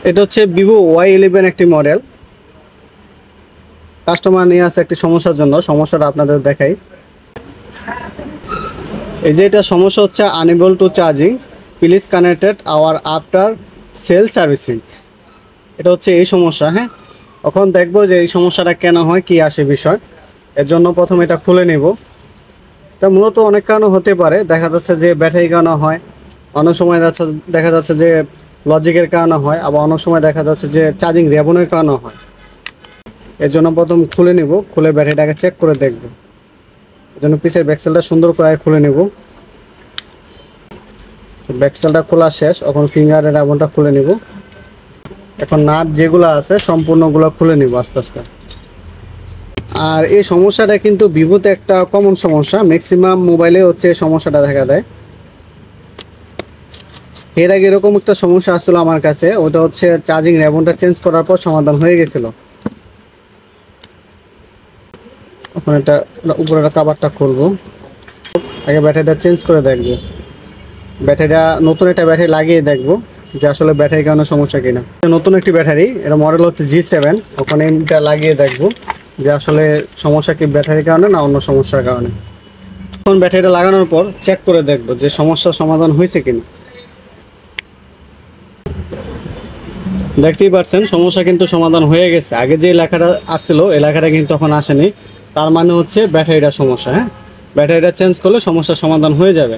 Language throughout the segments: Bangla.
এটা হচ্ছে ভিভো Y11 একটি মডেল। কাস্টমার নিয়ে আসে একটি সমস্যার জন্য, সমস্যাটা আপনাদের দেখাই। এই যে এটা সমস্যা হচ্ছে unable to charging, please connected our after sale servicing. এটা হচ্ছে এই সমস্যা। হ্যাঁ, এখন দেখবো যে এই সমস্যাটা কেন হয়, কি আসে বিষয়। এর জন্য প্রথমে এটা খুলে নিব। এটা মূলত অনেক কারণে হতে পারে, দেখা যাচ্ছে যে ব্যাটারি কারণে হয়, অনেক সময় দেখা যাচ্ছে যে লজিকের কারণে হয়, আবার অনেক সময় দেখা যাচ্ছে যে চার্জিং রেবনের কারণে হয়। এর জন্য প্রথম খুলে নিব, খুলে ব্যাটারিটাকে চেক করে দেখব। এর জন্য পিছের ব্যাকসেলটা সুন্দর করে খুলে নিব। ব্যাকসেলটা খোলা শেষ, এখন ফিঙ্গারের রেবনটা খুলে নিব। এখন নাট যেগুলো আছে সম্পূর্ণগুলো খুলে নিব আস্তে আস্তে। আর এই সমস্যাটা কিন্তু ভিভোতে একটা কমন সমস্যা, ম্যাক্সিমাম মোবাইলে হচ্ছে এই সমস্যাটা দেখা দেয়। এর আগে এরকম একটা সমস্যা আসছিল আমার কাছে, ওটা হচ্ছে চার্জিং রেবনটা চেঞ্জ করার পর সমাধান হয়ে গেছিল। এখন এটা উপরের কাভারটা খুলবো, আগে ব্যাটারিটা চেঞ্জ করে দেখবো। ব্যাটারিটা নতুন একটা ব্যাটারি লাগিয়ে দেখবো যে আসলে ব্যাটারির কারণে সমস্যা কিনা। নতুন একটি ব্যাটারি, এটা মডেল হচ্ছে G7। ওখানে এটা লাগিয়ে দেখবো যে আসলে সমস্যা কি ব্যাটারির কারণে না অন্য সমস্যার কারণে। এখন ব্যাটারিটা লাগানোর পর চেক করে দেখবো যে সমস্যার সমাধান হয়েছে কিনা। দেখতেই পাচ্ছেন সমস্যা কিন্তু সমাধান হয়ে গেছে। আগে যে লেখাটা আসছিল এই লেখাটা কিন্তু এখন আসেনি, তার মানে হচ্ছে ব্যাটারিটা সমস্যা। হ্যাঁ, ব্যাটারিটা চেঞ্জ করলে সমস্যার সমাধান হয়ে যাবে।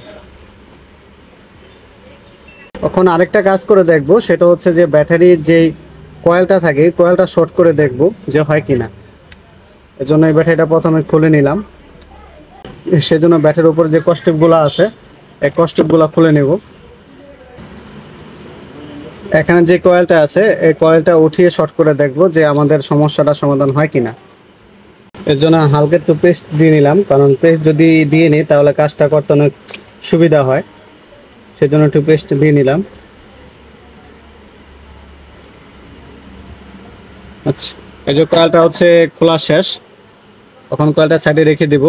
এখন আরেকটা কাজ করে দেখব, সেটা হচ্ছে যে ব্যাটারির যেই কয়েলটা থাকে কয়েলটা শর্ট করে দেখব যে হয় কিনা। এর জন্য এই ব্যাটারিটা প্রথমে খুলে নিলাম। সেজন্য ব্যাটারির উপর যে কস্টিপগুলো আছে এই কস্টিপগুলো খুলে নেব। এখানে যে কয়েলটা আছে এই কয়েলটা উঠিয়ে শর্ট করে দেখব যে আমাদের সমস্যাটা সমাধান হয় কিনা। এর জন্য হালকা একটু পেস্ট দিয়ে নিলাম, কারণ পেস্ট যদি দিয়ে নিই তাহলে কাজটা করতে অনেক সুবিধা হয়। সেজন্য একটু পেস্ট দিয়ে নিলাম। আচ্ছা, এই যে কয়েলটা হচ্ছে খোলা শেষ, এখন কয়েলটা সাইডে রেখে দিব।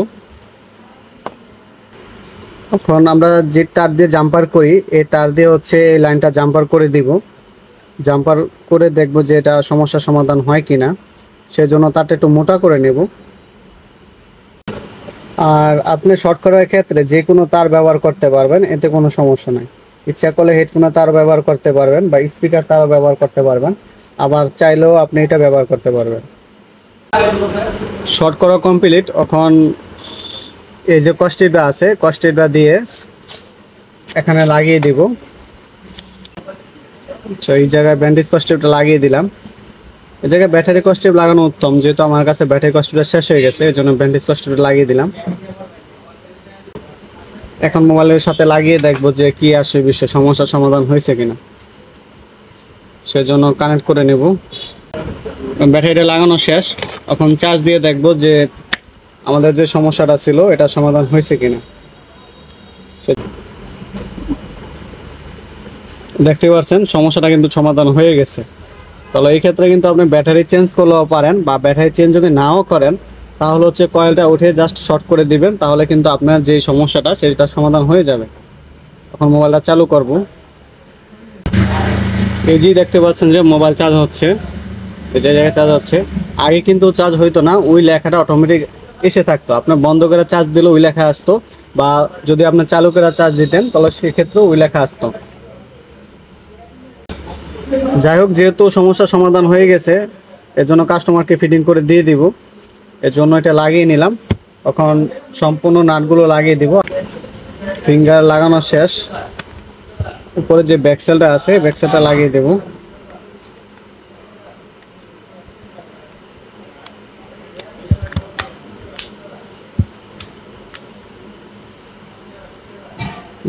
এখন আমরা যে তার দিয়ে জাম্পার করি এই তার দিয়ে হচ্ছে এই লাইনটা জাম্পার করে দিব। জাম্পার করে দেখব যে এটা সমস্যার সমাধান হয় কিনা। সেজন্য তারটা একটু মোটা করে নেব। আর আপনি শর্ট করার ক্ষেত্রে যে কোনো তার ব্যবহার করতে পারবেন, এতে কোনো সমস্যা নাই। ইচ্ছা করলে হেডফোনের তার ব্যবহার করতে পারবেন বা স্পিকার তারও ব্যবহার করতে পারবেন, আবার চাইলেও আপনি এটা ব্যবহার করতে পারবেন। শর্ট করা কমপ্লিট। এখন এই যে কস্টিপটা আছে কস্টিপটা দিয়ে এখানে লাগিয়ে দিব। আচ্ছা, এই জায়গায় ব্যান্ডেজ কস্টিপটা লাগিয়ে দিলাম। এই জায়গায় ব্যাটারি কস্টিপ লাগানো উত্তম, যেহেতু আমার কাছে ব্যাটারি কস্টিপটা শেষ হয়ে গেছে এই জন্য ব্যান্ডেজ কস্টিপটা লাগিয়ে দিলাম। এখন মোবাইলের সাথে লাগিয়ে দেখবো যে কি আসে বিষয়ে সমস্যার সমাধান হয়েছে কিনা। সেজন্য কানেক্ট করে নেব। ব্যাটারিটা লাগানো শেষ, এখন চার্জ দিয়ে দেখবো যে আমাদের যে সমস্যাটা ছিল এটা সমাধান হয়েছে কিনা। দেখতে পাচ্ছেন সমস্যাটা কিন্তু সমাধান হয়ে গেছে। তাহলে এই ক্ষেত্রে কিন্তু আপনি ব্যাটারি চেঞ্জ করলেও পারেন, বা ব্যাটারি চেঞ্জ যদি নাও করেন তাহলে হচ্ছে কয়েলটা উঠে জাস্ট শর্ট করে দিবেন, তাহলে কিন্তু আপনার যে সমস্যাটা সেটা সমাধান হয়ে যাবে। এখন মোবাইলটা চালু করব। এই যে দেখতে পাচ্ছেন যে মোবাইল চার্জ হচ্ছে, এই জায়গায় চার্জ হচ্ছে। আগে কিন্তু চার্জ হইতো না, ওই লেখাটা অটোমেটিক এসে থাকতো। আপনার বন্ধ করে চার্জ দিলে ওই লেখা আসতো, বা যদি আপনি চালু করে চার্জ দিতেন তাহলে সেক্ষেত্রেও ওই লেখা আসতো। যাই হোক, যেহেতু সমস্যার সমাধান হয়ে গেছে এর জন্য কাস্টমারকে ফিটিং করে দিয়ে দিব। এর জন্য এটা লাগিয়ে নিলাম। এখন সম্পূর্ণ নাটগুলো লাগিয়ে দিব। ফিঙ্গার লাগানো শেষ, উপরে যে ব্যাকসেলটা আছে ব্যাকসেলটা লাগিয়ে দেব।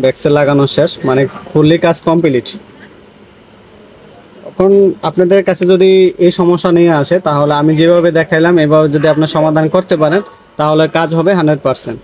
ব্যাকসেল লাগানো শেষ, মানে ফুললি কাজ কমপ্লিট। এখন আপনাদের কাছে যদি এই সমস্যা নিয়ে আসে তাহলে আমি যেভাবে দেখাইলাম এভাবে যদি আপনার সমাধান করতে পারেন তাহলে কাজ হবে 100%।